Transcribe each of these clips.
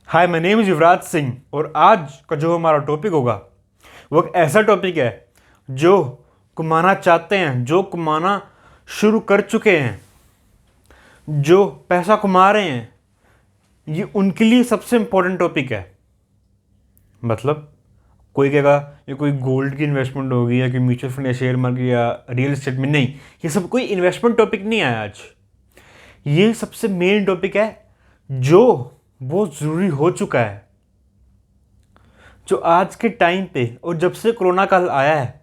Hi, my name is Yuvraj Singh और आज का जो हमारा टॉपिक होगा वो एक ऐसा टॉपिक है जो कमाना चाहते हैं, जो कमाना शुरू कर चुके हैं, जो पैसा कमा रहे हैं, ये उनके लिए सबसे इम्पोर्टेंट टॉपिक है। मतलब कोई कहेगा ये कोई गोल्ड की इन्वेस्टमेंट होगी या कोई म्यूचुअल फंड या शेयर मार्केट या रियल इस्टेट में। नहीं, ये सब कोई इन्वेस्टमेंट टॉपिक नहीं है आज। ये सबसे मेन टॉपिक है जो बहुत ज़रूरी हो चुका है, जो आज के टाइम पे और जब से कोरोना काल आया है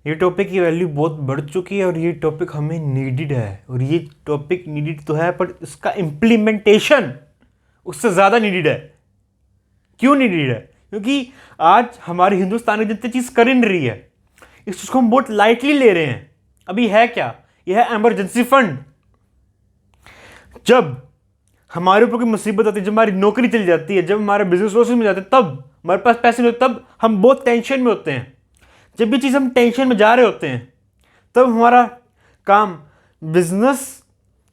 ये टॉपिक की वैल्यू बहुत बढ़ चुकी है और ये टॉपिक हमें नीडेड है। और ये टॉपिक नीडेड तो है पर इसका इम्प्लीमेंटेशन उससे ज़्यादा नीडेड है। क्यों नीडेड है? क्योंकि आज हमारे हिंदुस्तान में जितनी चीज़ कर ही नहीं रही है, इस चीज़ को हम बहुत लाइटली ले रहे हैं। अभी है क्या? यह है एमरजेंसी फंड। जब हमारे ऊपर कोई मुसीबत आती है, जब हमारी नौकरी चली जाती है, जब हमारे बिजनेस लॉसेस में जाते हैं, तब हमारे पास पैसे नहीं होते, तब हम बहुत टेंशन में होते हैं। जब भी चीज़ हम टेंशन में जा रहे होते हैं तब हमारा काम बिजनेस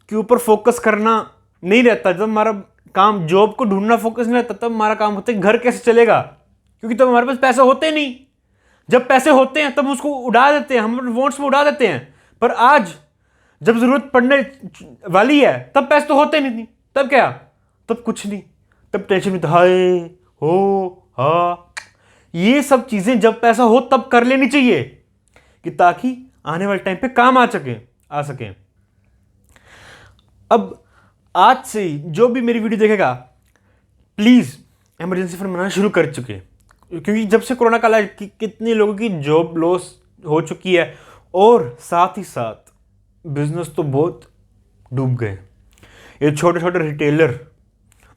के ऊपर फोकस करना नहीं रहता। जब हमारा काम जॉब को ढूंढना फोकस नहीं रहता, तब हमारा काम होता है घर कैसे चलेगा, क्योंकि तब हमारे पास पैसे होते नहीं। जब पैसे होते हैं तब उसको उड़ा देते हैं, हम वॉन्ट्स में उड़ा देते हैं। पर आज जब जरूरत पड़ने वाली है तब पैसे तो होते नहीं। तब क्या? तब कुछ नहीं, तब टेंशन में हाय हो हा। ये सब चीजें जब पैसा हो तब कर लेनी चाहिए कि ताकि आने वाले टाइम पे काम आ सके। अब आज से ही जो भी मेरी वीडियो देखेगा प्लीज इमरजेंसी फंड बनाना शुरू कर चुके, क्योंकि जब से कोरोना काल आया कितने लोगों की जॉब लॉस हो चुकी है और साथ ही साथ बिजनेस तो बहुत डूब गए। ये छोटे छोटे रिटेलर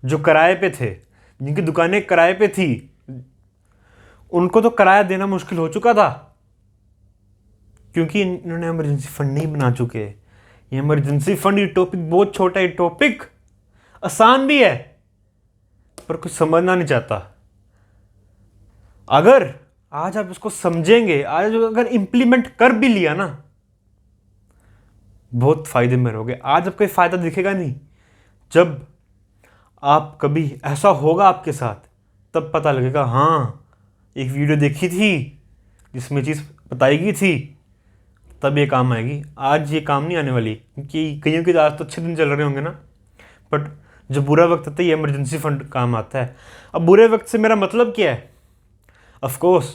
जो किराए पे थे, जिनकी दुकानें किराए पे थी, उनको तो किराया देना मुश्किल हो चुका था, क्योंकि इन्होंने इमरजेंसी फंड नहीं बना चुके। ये इमरजेंसी फंड, ये टॉपिक बहुत छोटा है, टॉपिक आसान भी है पर कुछ समझना नहीं चाहता। अगर आज आप इसको समझेंगे, आज अगर इंप्लीमेंट कर भी लिया ना, बहुत फायदे में रहोगे। आज आपको फायदा दिखेगा नहीं, जब आप कभी ऐसा होगा आपके साथ तब पता लगेगा हाँ एक वीडियो देखी थी जिसमें चीज़ बताई गई थी, तब ये काम आएगी। आज ये काम नहीं आने वाली, क्योंकि कईयों के आज तो अच्छे दिन चल रहे होंगे ना, बट जब बुरा वक्त आता है ये इमरजेंसी फंड काम आता है। अब बुरे वक्त से मेरा मतलब क्या है? ऑफ कोर्स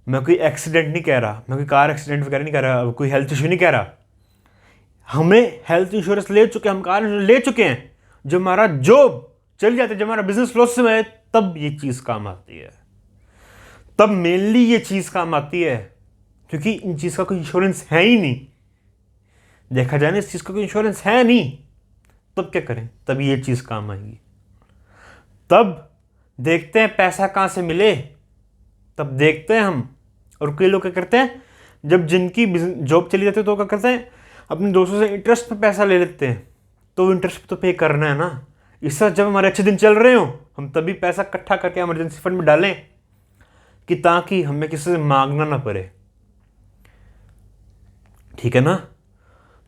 मैं कोई एक्सीडेंट नहीं कह रहा, मैं कोई कार एक्सीडेंट वगैरह नहीं कह रहा, कोई हेल्थ इशू नहीं कह रहा। हमें हेल्थ इंश्योरेंस ले चुके हैं, हम कार इंश्योरेंस ले चुके हैं। जब हमारा जॉब चल जाता है, जब हमारा बिजनेस लॉस में है, तब ये चीज़ काम आती है। तब मेनली ये चीज़ काम आती है, क्योंकि इन चीज़ का कोई इंश्योरेंस है ही नहीं। देखा जाए ना, इस चीज़ का कोई इंश्योरेंस है नहीं, तब क्या करें? तब ये चीज़ काम आएगी। तब देखते हैं पैसा कहाँ से मिले, तब देखते हैं हम। और कई लोग क्या करते हैं, जब जिनकी जॉब चली जाती है तो क्या करते हैं, अपने दोस्तों से इंटरेस्ट पे पैसा ले लेते हैं। तो इंटरेस्ट तो पे करना है ना। इससे जब हमारे अच्छे दिन चल रहे हो, हम तभी पैसा इकट्ठा करके इमरजेंसी फंड में डालें, कि ताकि हमें किसी से मांगना ना पड़े। ठीक है ना?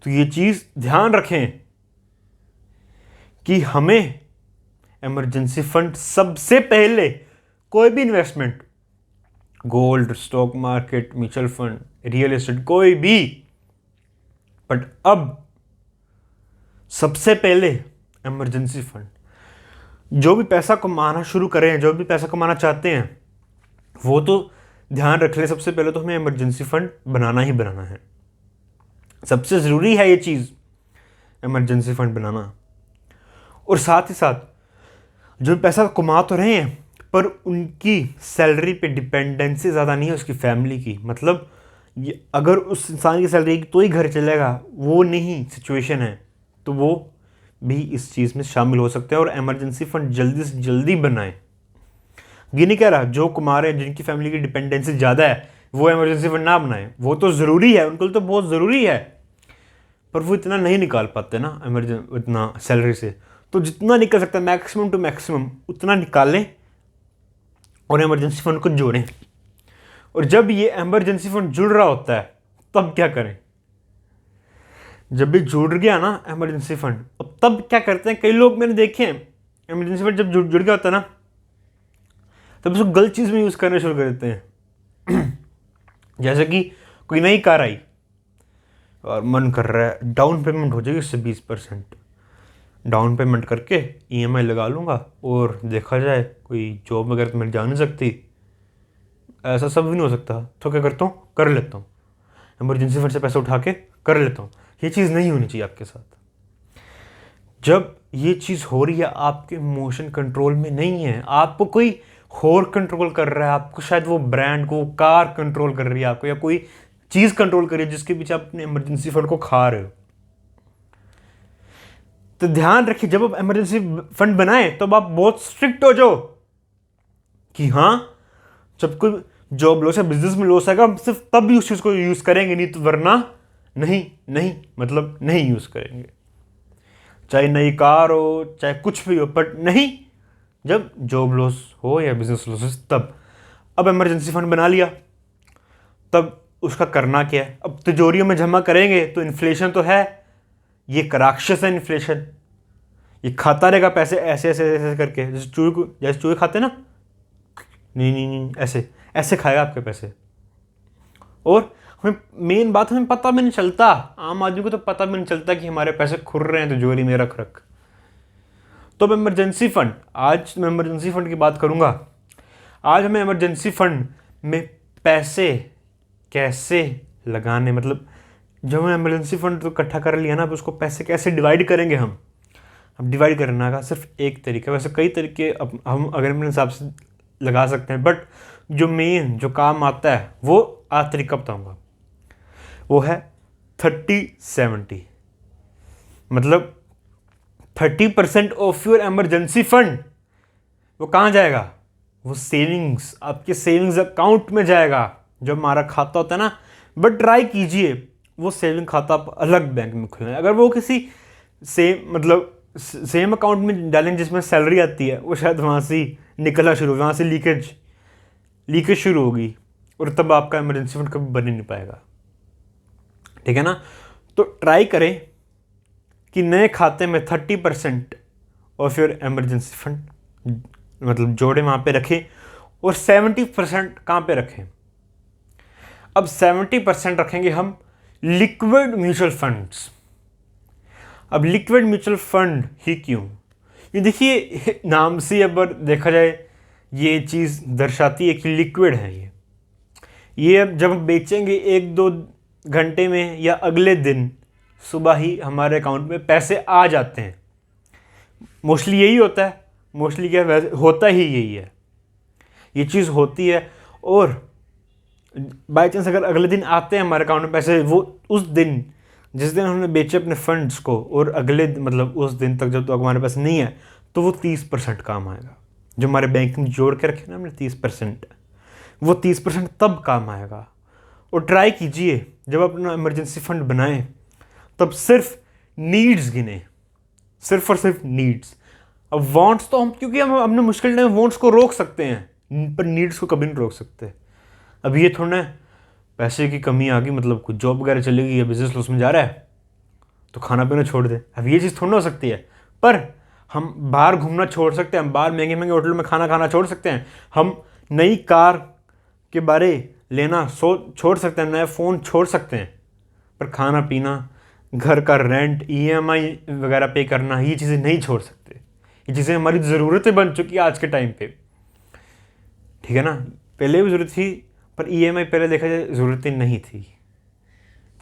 तो ये चीज़ ध्यान रखें कि हमें इमरजेंसी फंड सबसे पहले, कोई भी investment, gold, stock market, mutual fund, real estate, कोई भी, बट अब सबसे पहले इमरजेंसी फंड। जो भी पैसा कमाना शुरू करें, जो भी पैसा कमाना चाहते हैं, वो तो ध्यान रख ले, सबसे पहले तो हमें इमरजेंसी फंड बनाना ही बनाना है। सबसे ज़रूरी है ये चीज़, इमरजेंसी फंड बनाना। और साथ ही साथ जो पैसा कमा तो रहे हैं पर उनकी सैलरी पे डिपेंडेंसी ज़्यादा नहीं है उसकी फैमिली की। मतलब अगर उस इंसान की सैलरी तो ही घर चलेगा, वो नहीं सिचुएशन है, तो वो भी इस चीज़ में शामिल हो सकते हैं। और इमरजेंसी फंड जल्दी से जल्दी बनाएं। ये नहीं कह रहा जो कमा रहे हैं, जिनकी फैमिली की डिपेंडेंसी ज़्यादा है, वो इमरजेंसी फंड ना बनाएं। वो तो ज़रूरी है, उनको तो बहुत ज़रूरी है, पर वो इतना नहीं निकाल पाते ना इतना सैलरी से। तो जितना निकल सकता है मैक्सिमम टू मैक्सिमम उतना निकालें और इमरजेंसी फंड को जोड़ें। और जब ये इमरजेंसी फंड जुड़ रहा होता है तब क्या करें? जब भी जुड़ गया ना इमरजेंसी फंड, अब तब क्या करते हैं, कई लोग मैंने देखे हैं इमरजेंसी फंड जब जुड़ गया होता है ना, तब उसको गलत चीज़ में यूज़ करना शुरू कर देते हैं। जैसे कि कोई नई कार आई और मन कर रहा है डाउन पेमेंट हो जाएगी उससे 20%, डाउन पेमेंट करके EMI लगा लूँगा और देखा जाए कोई जॉब वगैरह तो मिल जा नहीं सकती, ऐसा सब भी नहीं हो सकता, तो क्या करता हूँ, कर लेता हूँ, इमरजेंसी फंड से पैसे उठा के कर लेता हूँ। ये चीज़ नहीं होनी चाहिए आपके साथ। जब ये चीज़ हो रही है आपके इमोशन कंट्रोल में नहीं है, आपको कोई और कंट्रोल कर रहा है, आपको शायद वो ब्रांड को, कार कंट्रोल कर रही है आपको, या कोई चीज़ कंट्रोल कर रही है जिसके पीछे आप अपने इमरजेंसी फंड को खा रहे हो। तो ध्यान रखिए, जब आप इमरजेंसी फंड बनाए तो आप बहुत स्ट्रिक्ट हो जाओ कि हाँ, जब कोई जॉब लॉस या बिजनेस में लॉस आएगा हम सिर्फ तब भी उस चीज़ को यूज़ करेंगे, नहीं तो वरना नहीं मतलब नहीं यूज़ करेंगे। चाहे नई कार हो, चाहे कुछ भी हो, बट नहीं जब जॉब लॉस हो या बिजनेस लॉस हो तब। अब इमरजेंसी फंड बना लिया, तब उसका करना क्या है, अब तिजोरियों में जमा करेंगे तो इन्फ्लेशन तो है, ये राक्षस है इन्फ्लेशन, ये खाता रहेगा पैसे ऐसे ऐसे ऐसे करके, जैसे चूहे खाते ना, नहीं ऐसे ऐसे खाएगा आपके पैसे। और हमें मेन बात, हमें पता भी नहीं चलता, आम आदमी को तो पता भी नहीं चलता कि हमारे पैसे खुर रहे हैं तिजोरी में रख रख। तो अब इमरजेंसी फंड, आज मैं इमरजेंसी फंड की बात करूंगा। आज हमें इमरजेंसी फंड में पैसे कैसे लगाने, मतलब जब हमें इमरजेंसी फंड तो इकट्ठा कर लिया ना, अब उसको पैसे कैसे डिवाइड करेंगे हम। अब डिवाइड करने का सिर्फ एक तरीका, वैसे कई तरीके हम अगर अपने हिसाब से लगा सकते हैं, बट जो मेन जो काम आता है वो आज तरीका बताऊंगा, वो है 30-70। मतलब 30% ऑफ योर इमरजेंसी फंड वो कहाँ जाएगा, वो सेविंग्स, आपके सेविंग्स अकाउंट में जाएगा, जो हमारा खाता होता है ना। बट ट्राई कीजिए वो सेविंग खाता आप अलग बैंक में खोलें। अगर वो किसी सेम अकाउंट में डालें जिसमें सैलरी आती है, वो शायद वहाँ से निकलना शुरू, वहाँ से लीकेज शुरू होगी, और तब आपका इमरजेंसी फंड कभी बन ही नहीं पाएगा। ठीक है ना। तो ट्राई करें कि नए खाते में 30% ऑफ योर इमरजेंसी फंड मतलब जोड़े वहाँ पे रखें, और 70% कहाँ पे रखें। अब 70% रखेंगे हम लिक्विड म्यूचुअल फंड्स। अब लिक्विड म्यूचुअल फंड ही क्यों, ये देखिए नाम से अगर देखा जाए ये चीज़ दर्शाती है कि लिक्विड है ये अब जब हम बेचेंगे 1-2 घंटे में या अगले दिन सुबह ही हमारे अकाउंट में पैसे आ जाते हैं। मोस्टली यही होता है, मोस्टली क्या वैसे होता ही यही है, ये चीज़ होती है। और बाई चांस अगर अगले दिन आते हैं हमारे अकाउंट में पैसे, वो उस दिन जिस दिन हमने बेचे अपने फंड्स को, और अगले मतलब उस दिन तक जब तक हमारे पास नहीं है, तो वो 30% काम आएगा। जो हमारे बैंक में जोड़ के रखे ना हमने 30%, वो 30% तब काम आएगा। और ट्राई कीजिए जब अपना इमरजेंसी फंड बनाएं तब सिर्फ नीड्स गिने, सिर्फ और सिर्फ नीड्स। अब वांट्स तो हम, क्योंकि हम अपने मुश्किल टाइम वांट्स को रोक सकते हैं, पर नीड्स को कभी नहीं रोक सकते। अब ये थोड़ा पैसे की कमी आ गई, मतलब कुछ जॉब वगैरह चलेगी या बिजनेस लॉस में जा रहा है तो खाना पीना छोड़ दे, अब ये चीज़ थोड़ा हो सकती है। पर हम बाहर घूमना छोड़ सकते हैं, हम बाहर महंगे महंगे होटल में खाना खाना छोड़ सकते हैं, हम नई कार के बारे लेना छोड़ सकते हैं, नया फ़ोन छोड़ सकते हैं, पर खाना पीना, घर का रेंट, EMI वगैरह पे करना, ये चीज़ें नहीं छोड़ सकते। ये चीज़ें हमारी ज़रूरतें बन चुकी है आज के टाइम पे। ठीक है ना। पहले भी ज़रूरत थी, पर EMI पहले देखा जाए ज़रूरतें नहीं थी।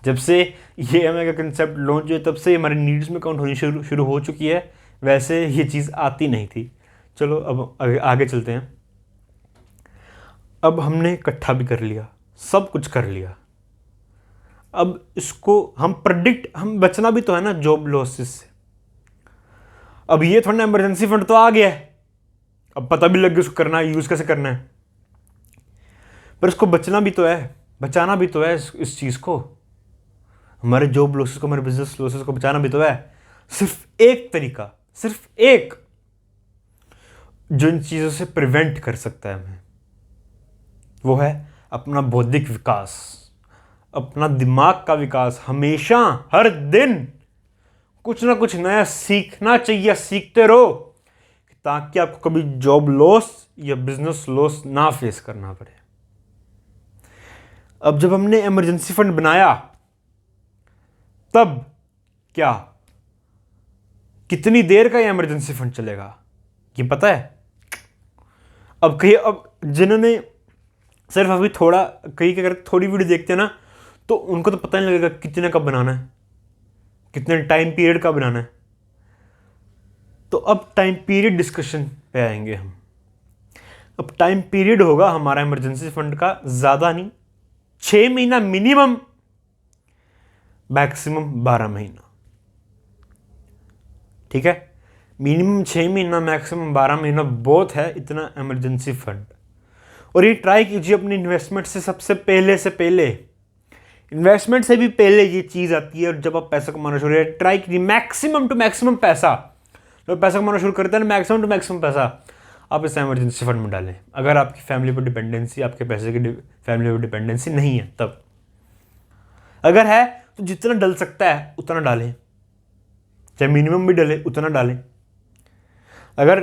जब से EMI का कंसेप्ट लॉन्च हुआ तब से हमारी नीड्स में काउंट होनी शुरू हो चुकी है, वैसे ये चीज़ आती नहीं थी। चलो अब आगे चलते हैं। अब हमने इकट्ठा भी कर लिया, सब कुछ कर लिया, अब इसको हम बचना भी तो है ना जॉब लॉसेस से। अब ये थोड़ा इमरजेंसी फंड तो आ गया है, अब पता भी लग गया उसको करना है, यूज़ कैसे करना है, पर इसको बचना भी तो है, बचाना भी तो है इस चीज़ को, हमारे जॉब लॉसेस को, हमारे बिजनेस लॉसेस को बचाना भी तो है। सिर्फ एक तरीका, सिर्फ एक, जो इन चीज़ों से प्रिवेंट कर सकता है हमें, वो है अपना बौद्धिक विकास, अपना दिमाग का विकास। हमेशा हर दिन कुछ ना कुछ नया सीखना चाहिए, सीखते रहो। ताकि आपको कभी जॉब लॉस या बिजनेस लॉस ना फेस करना पड़े। अब जब हमने इमरजेंसी फंड बनाया, तब क्या कितनी देर का ये इमरजेंसी फंड चलेगा ये पता है? अब कहीं, अब जिन्होंने सिर्फ अभी थोड़ा कहीं अगर थोड़ी वीडियो देखते हैं ना, तो उनको तो पता नहीं लगेगा कितने का बनाना है, कितने टाइम पीरियड का बनाना है। तो अब टाइम पीरियड डिस्कशन पे आएंगे हम। अब टाइम पीरियड होगा हमारा इमरजेंसी फंड का ज़्यादा नहीं, 6 महीना मिनिमम, मैक्सिमम 12 महीना। ठीक है, मिनिमम 6 महीना, मैक्सिमम 12 महीना बहुत है इतना इमरजेंसी फंड। और ये ट्राई कीजिए अपनी इन्वेस्टमेंट से सबसे पहले इन्वेस्टमेंट से भी पहले ये चीज़ आती है। और जब आप पैसा कमाना शुरू करें, ट्राई कीजिए मैक्सिमम टू मैक्सिमम पैसा, जब पैसा कमाना शुरू करते हैं ना, मैक्सिमम टू मैक्सिमम पैसा आप इस इमरजेंसी फंड में डालें। अगर आपकी फैमिली पर डिपेंडेंसी, आपके पैसे की फैमिली पर डिपेंडेंसी नहीं है तब। अगर है तो जितना डल सकता है उतना डालें, चाहे मिनिमम भी डले उतना डालें। अगर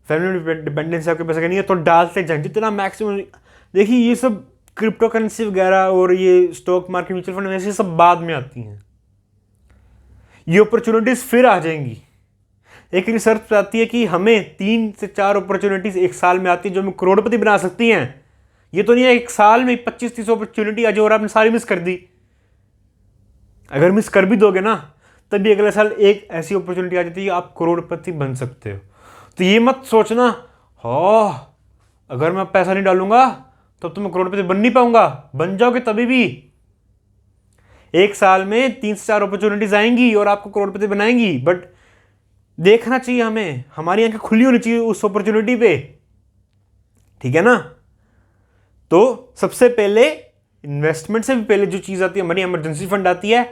फैमिली डिपेंडेंसी आपके पैसे का नहीं है तो डालते जाएं जितना मैक्सिमम। देखिए ये सब क्रिप्टो करेंसी वगैरह और ये स्टॉक मार्केट, म्यूचुअल फंड वैसे सब बाद में आती हैं, ये अपॉर्चुनिटीज फिर आ जाएंगी। एक रिसर्च बताती है कि हमें 3 से 4 अपॉर्चुनिटीज एक साल में आती है जो हमें करोड़पति बना सकती हैं। ये तो नहीं है एक साल में 25-30 अपॉर्चुनिटी आ जाए और आपने सारी मिस कर दी। अगर मिस कर भी दोगे ना, तभी अगले साल एक ऐसी अपॉर्चुनिटी आ जाती है आप करोड़पति बन सकते हो। तो ये मत सोचना अगर मैं पैसा नहीं डालूंगा तब तो मैं करोड़पति बन नहीं पाऊंगा। बन जाओगे तभी भी। एक साल में 3 से 4 अपॉर्चुनिटीज आएंगी और आपको करोड़पति बनाएंगी, बट देखना चाहिए हमें, हमारी आंखें खुली होनी चाहिए उस अपॉर्चुनिटी पे। ठीक है ना? तो सबसे पहले इन्वेस्टमेंट से भी पहले जो चीज़ आती है हमारी इमरजेंसी फंड आती है।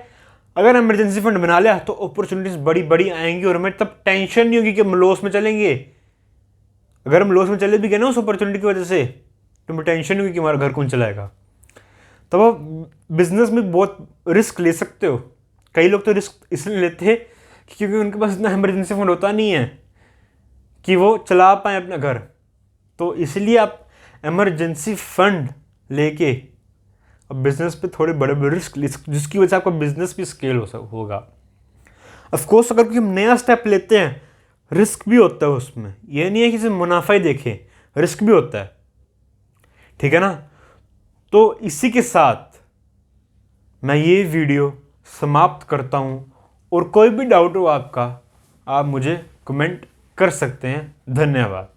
अगर इमरजेंसी फंड बना लिया तो अपॉर्चुनिटीज बड़ी बड़ी आएंगी और हमें तब टेंशन नहीं होगी कि हम लॉस में चलेंगे। अगर हम लॉस में चले भी गए ना उस अपॉर्चुनिटी की वजह से, तो हमें टेंशन नहीं होगी कि हमारा घर कौन चलाएगा। तब आप बिजनेस में बहुत रिस्क ले सकते हो। कई लोग तो रिस्क इसलिए लेते हैं क्योंकि उनके पास इतना इमरजेंसी फंड होता नहीं है कि वो चला पाए अपना घर। तो इसलिए आप इमरजेंसी फंड लेके अब बिजनेस पे थोड़े बड़े बड़े रिस्क जिसकी वजह से आपका बिजनेस भी स्केल होगा। ऑफकोर्स अगर कोई हम नया स्टेप लेते हैं, रिस्क भी होता है उसमें। यह नहीं है कि सिर्फ मुनाफा ही देखें, रिस्क भी होता है। ठीक है ना? तो इसी के साथ मैं ये वीडियो समाप्त करता हूँ। और कोई भी डाउट हो आपका, आप मुझे कमेंट कर सकते हैं। धन्यवाद।